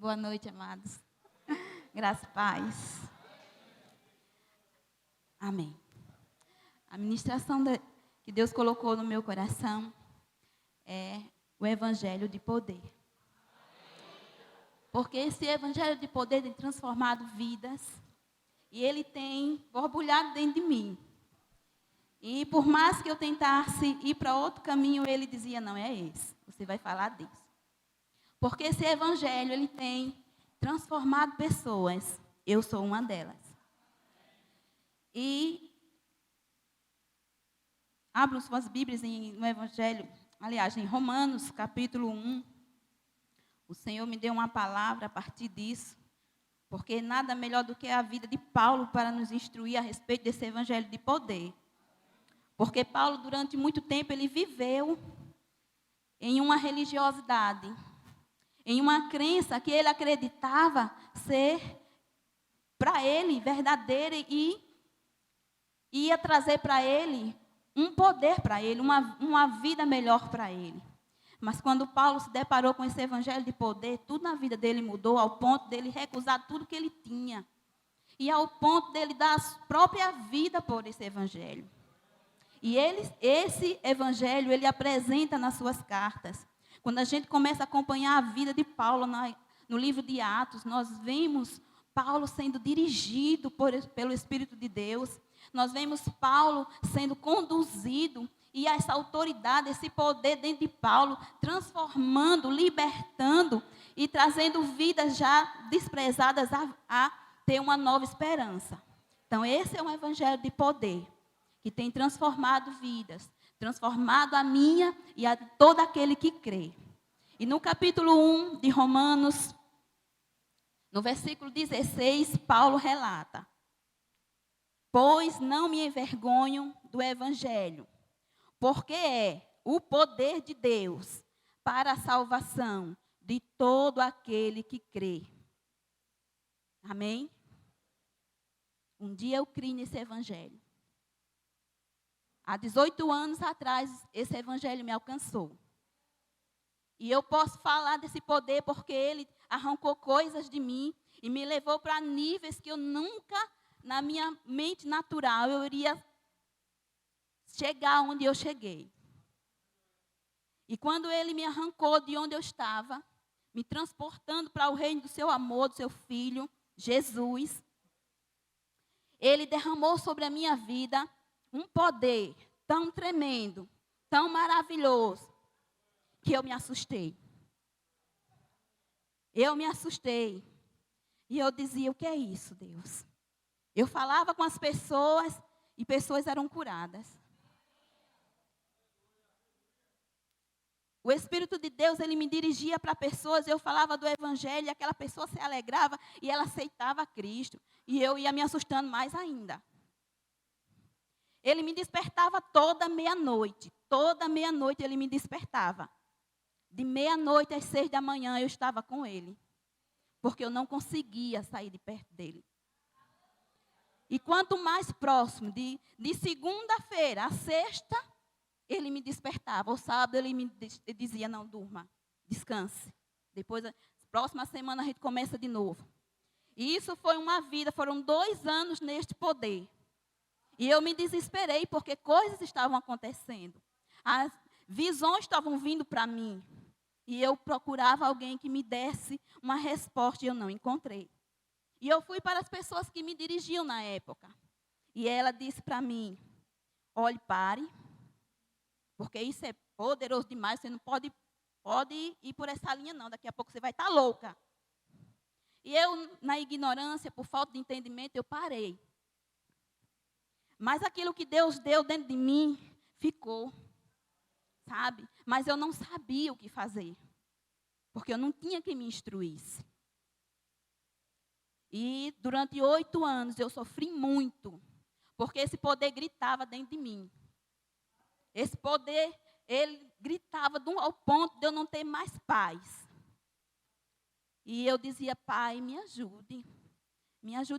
Boa noite, amados. Graça e paz. Amém. A ministração que Deus colocou no meu coração é o evangelho de poder. Porque esse evangelho de poder tem transformado vidas e ele tem borbulhado dentro de mim. E por mais que eu tentasse ir para outro caminho, ele dizia, não é esse, você vai falar disso. Porque esse evangelho, ele tem transformado pessoas. Eu sou uma delas. E abram suas Bíblias no evangelho, aliás, em Romanos, capítulo 1. O Senhor me deu uma palavra a partir disso. Porque nada melhor do que a vida de Paulo para nos instruir a respeito desse evangelho de poder. Porque Paulo, durante muito tempo, ele viveu em uma religiosidade, em uma crença que ele acreditava ser, para ele, verdadeira e ia trazer para ele um poder para ele, uma vida melhor para ele. Mas quando Paulo se deparou com esse evangelho de poder, tudo na vida dele mudou, ao ponto dele recusar tudo que ele tinha. E ao ponto dele dar a própria vida por esse evangelho. E esse evangelho, ele apresenta nas suas cartas. Quando a gente começa a acompanhar a vida de Paulo no livro de Atos, nós vemos Paulo sendo dirigido pelo Espírito de Deus. Nós vemos Paulo sendo conduzido e essa autoridade, esse poder dentro de Paulo, transformando, libertando e trazendo vidas já desprezadas a ter uma nova esperança. Então, esse é um evangelho de poder, que tem transformado vidas, transformado a minha e a de todo aquele que crê. E no capítulo 1 de Romanos, no versículo 16, Paulo relata: pois não me envergonho do evangelho, porque é o poder de Deus para a salvação de todo aquele que crê. Amém? Um dia eu criei nesse evangelho. Há 18 anos atrás, esse evangelho me alcançou. E eu posso falar desse poder porque ele arrancou coisas de mim e me levou para níveis que eu nunca, na minha mente natural, eu iria chegar onde eu cheguei. E quando ele me arrancou de onde eu estava, me transportando para o reino do seu amor, do seu filho, Jesus, ele derramou sobre a minha vida um poder tão tremendo, tão maravilhoso, que eu me assustei. Eu me assustei. E eu dizia, o que é isso, Deus? Eu falava com as pessoas e pessoas eram curadas. O Espírito de Deus, ele me dirigia para pessoas, eu falava do evangelho e aquela pessoa se alegrava e ela aceitava Cristo. E eu ia me assustando mais ainda. Ele me despertava toda meia-noite ele me despertava. De meia-noite às 6 da manhã eu estava com ele, porque eu não conseguia sair de perto dele. E quanto mais próximo, de segunda-feira a sexta, ele me despertava. O sábado ele me dizia, não, durma, descanse. Depois, próxima semana a gente começa de novo. E isso foi uma vida, foram 2 anos neste poder. E eu me desesperei porque coisas estavam acontecendo. As visões estavam vindo para mim. E eu procurava alguém que me desse uma resposta e eu não encontrei. E eu fui para as pessoas que me dirigiam na época. E ela disse para mim, olhe, pare, porque isso é poderoso demais, você não pode ir por essa linha não, daqui a pouco você vai estar louca. E eu, na ignorância, por falta de entendimento, eu parei. Mas aquilo que Deus deu dentro de mim, ficou, sabe? Mas eu não sabia o que fazer, porque eu não tinha quem me instruísse. E durante 8 anos eu sofri muito, porque esse poder gritava dentro de mim. Esse poder, ele gritava ao ponto de eu não ter mais paz. E eu dizia, pai, me ajude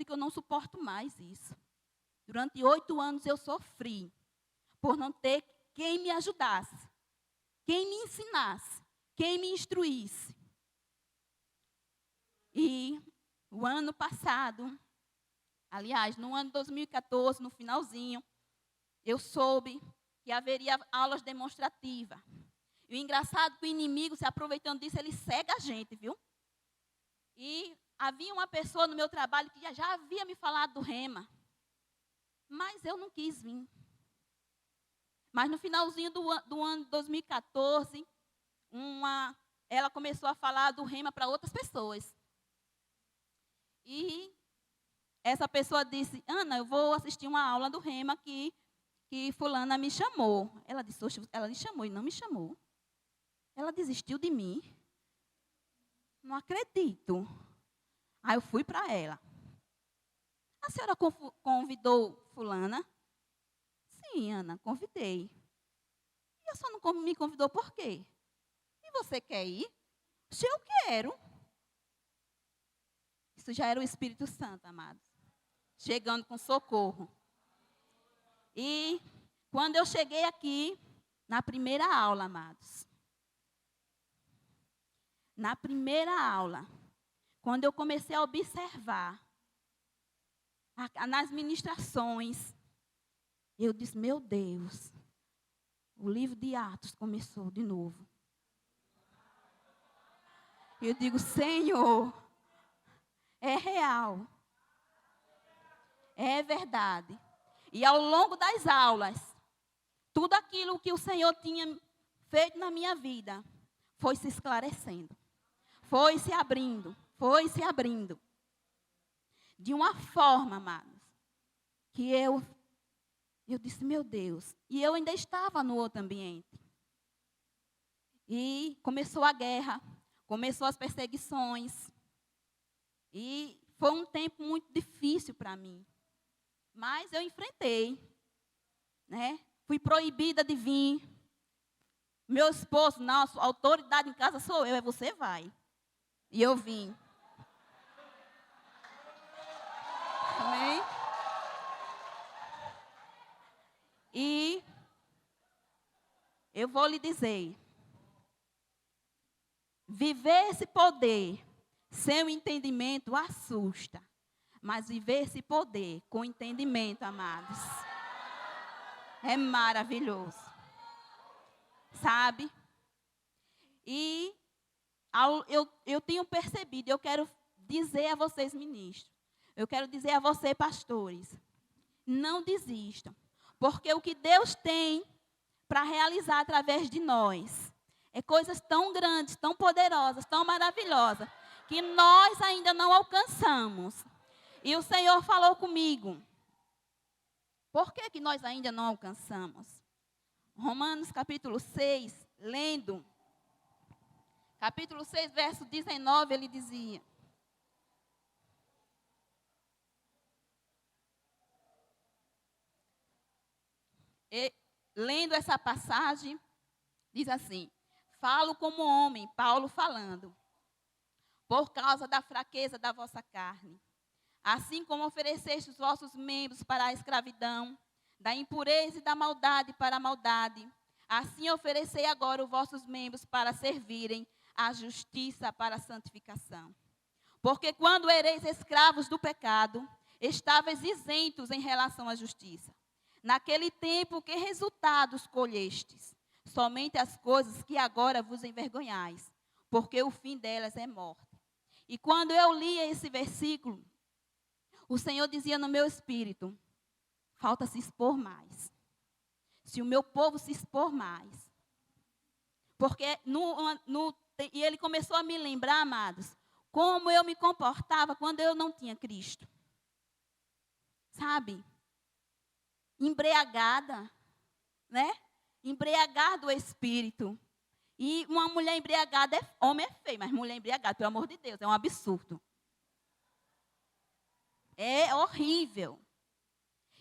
que eu não suporto mais isso. Durante 8 anos eu sofri, por não ter quem me ajudasse, quem me ensinasse, quem me instruísse. E o ano passado, aliás, no ano 2014, no finalzinho, eu soube que haveria aulas demonstrativas. E o engraçado é que o inimigo, se aproveitando disso, ele cega a gente, viu? E havia uma pessoa no meu trabalho que já havia me falado do rema. Mas eu não quis vir. Mas no finalzinho do ano 2014, ela começou a falar do rema para outras pessoas. E essa pessoa disse, Ana, eu vou assistir uma aula do rema que fulana me chamou. Ela disse, oxe, ela lhe chamou e não me chamou. Ela desistiu de mim. Não acredito. Aí eu fui para ela. A senhora convidou fulana? Sim, Ana, convidei. E a senhora não me convidou por quê? E você quer ir? Se eu quero. Isso já era o Espírito Santo, amados. Chegando com socorro. E quando eu cheguei aqui, na primeira aula, amados. Na primeira aula, quando eu comecei a observar, nas ministrações, eu disse, meu Deus, o livro de Atos começou de novo. Eu digo, Senhor, é real, é verdade. E ao longo das aulas, tudo aquilo que o Senhor tinha feito na minha vida, foi se esclarecendo, foi se abrindo, de uma forma, amados, que eu disse, meu Deus, e eu ainda estava no outro ambiente. E começou a guerra, começou as perseguições, e foi um tempo muito difícil para mim. Mas eu enfrentei, né? Fui proibida de vir. Meu esposo, nossa, a autoridade em casa sou eu, você vai. E eu vim. Amém? E eu vou lhe dizer, viver esse poder sem o entendimento assusta. Mas viver esse poder com entendimento, amados, é maravilhoso. Sabe? E eu tenho percebido, eu quero dizer a vocês, ministros, eu quero dizer a vocês, pastores, não desistam. Porque o que Deus tem para realizar através de nós é coisas tão grandes, tão poderosas, tão maravilhosas, que nós ainda não alcançamos. E o Senhor falou comigo, por que nós ainda não alcançamos? Romanos capítulo 6, lendo, capítulo 6, verso 19, ele dizia, lendo essa passagem, diz assim, falo como homem, Paulo falando, por causa da fraqueza da vossa carne. Assim como ofereceste os vossos membros para a escravidão, da impureza e da maldade para a maldade, assim oferecei agora os vossos membros para servirem à justiça para a santificação. Porque quando ereis escravos do pecado, estavais isentos em relação à justiça. Naquele tempo, que resultados colhestes? Somente as coisas que agora vos envergonhais, porque o fim delas é morte. E quando eu lia esse versículo, o Senhor dizia no meu espírito, falta se expor mais. Se o meu povo se expor mais. Porque, e ele começou a me lembrar, amados, como eu me comportava quando eu não tinha Cristo. Sabe? Embriagada, né? Embriagada do espírito. E uma mulher embriagada, homem é feio, mas mulher embriagada, pelo amor de Deus, é um absurdo. É horrível.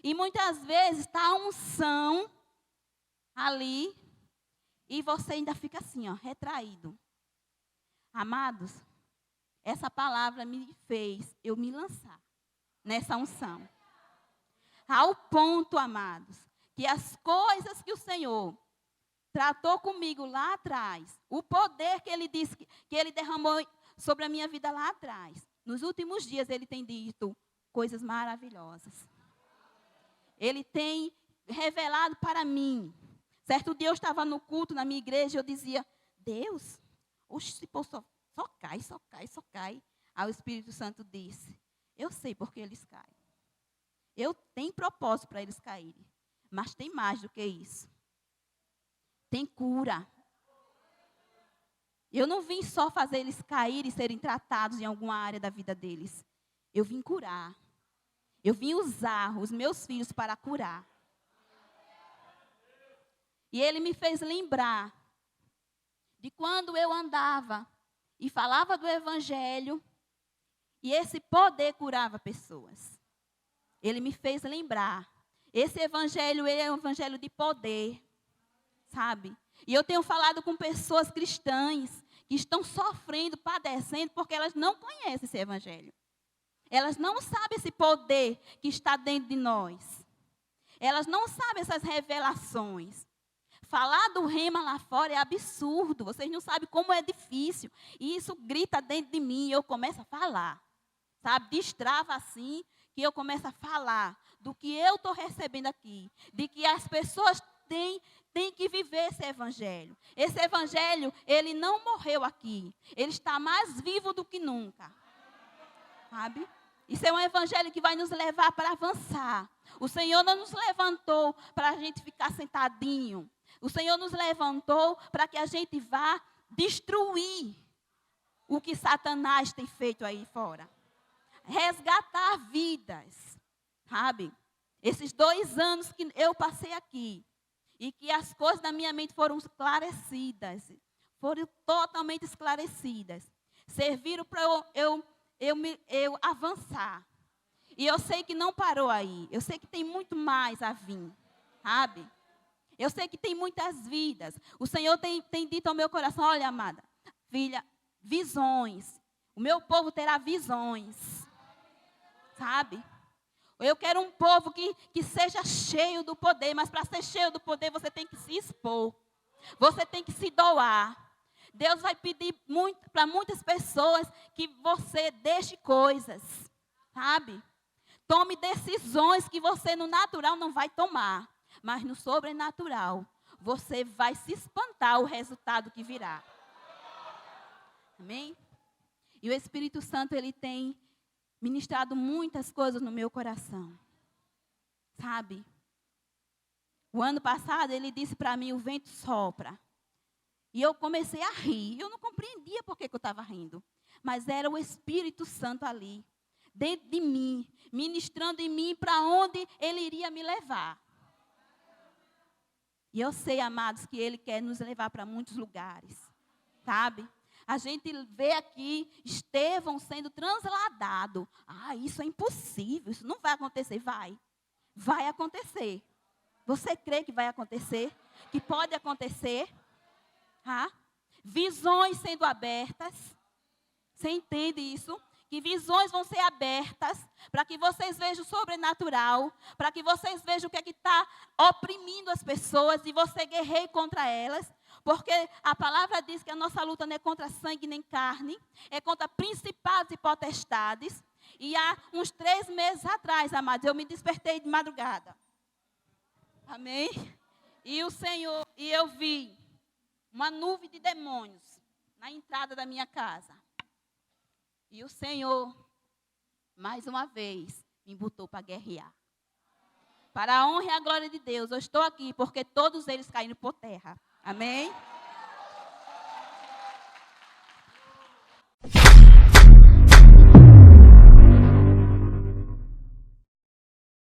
E muitas vezes está a unção ali e você ainda fica assim, ó, retraído. Amados, essa palavra me fez eu me lançar nessa unção. Ao ponto, amados, que as coisas que o Senhor tratou comigo lá atrás, o poder que Ele disse, que Ele derramou sobre a minha vida lá atrás. Nos últimos dias, Ele tem dito coisas maravilhosas. Ele tem revelado para mim. Certo dia eu estava no culto na minha igreja e eu dizia, Deus, oxe, esse povo só cai, só cai, só cai. Aí o Espírito Santo disse, eu sei porque eles caem. Eu tenho propósito para eles caírem. Mas tem mais do que isso. Tem cura. Eu não vim só fazer eles caírem e serem tratados em alguma área da vida deles. Eu vim curar. Eu vim usar os meus filhos para curar. E Ele me fez lembrar de quando eu andava e falava do Evangelho e esse poder curava pessoas. Ele me fez lembrar. Esse Evangelho é um Evangelho de poder, sabe? E eu tenho falado com pessoas cristãs que estão sofrendo, padecendo, porque elas não conhecem esse Evangelho. Elas não sabem esse poder que está dentro de nós. Elas não sabem essas revelações. Falar do rema lá fora é absurdo. Vocês não sabem como é difícil. E isso grita dentro de mim e eu começo a falar. Sabe? Destrava assim que eu começo a falar do que eu estou recebendo aqui. De que as pessoas têm que viver esse evangelho. Esse evangelho, ele não morreu aqui. Ele está mais vivo do que nunca. Sabe? Isso é um evangelho que vai nos levar para avançar. O Senhor não nos levantou para a gente ficar sentadinho. O Senhor nos levantou para que a gente vá destruir o que Satanás tem feito aí fora. Resgatar vidas, sabe? Esses 2 anos que eu passei aqui e que as coisas da minha mente foram esclarecidas, foram totalmente esclarecidas, serviram para eu avançar. E eu sei que não parou aí. Eu sei que tem muito mais a vir, sabe? Eu sei que tem muitas vidas. O Senhor tem dito ao meu coração, olha, amada, filha, visões. O meu povo terá visões. Sabe? Eu quero um povo que seja cheio do poder, mas para ser cheio do poder você tem que se expor. Você tem que se doar. Deus vai pedir para muitas pessoas que você deixe coisas, sabe? Tome decisões que você no natural não vai tomar, mas no sobrenatural você vai se espantar o resultado que virá. Amém? E o Espírito Santo, ele tem ministrado muitas coisas no meu coração, sabe? O ano passado ele disse para mim, o vento sopra. E eu comecei a rir. Eu não compreendia por que eu estava rindo. Mas era o Espírito Santo ali, dentro de mim, ministrando em mim para onde Ele iria me levar. E eu sei, amados, que Ele quer nos levar para muitos lugares. Sabe? A gente vê aqui Estevão sendo transladado. Ah, isso é impossível, isso não vai acontecer. Vai acontecer. Você crê que vai acontecer? Que pode acontecer? Visões sendo abertas. Você entende isso? Que visões vão ser abertas para que vocês vejam o sobrenatural, para que vocês vejam o que é que está oprimindo as pessoas e você guerreie contra elas. Porque a palavra diz que a nossa luta não é contra sangue nem carne, é contra principados e potestades. E há uns 3 meses atrás, amados, eu me despertei de madrugada. Amém? E eu vi uma nuvem de demônios na entrada da minha casa. E o Senhor, mais uma vez, me botou para guerrear. Para a honra e a glória de Deus, eu estou aqui porque todos eles caíram por terra. Amém?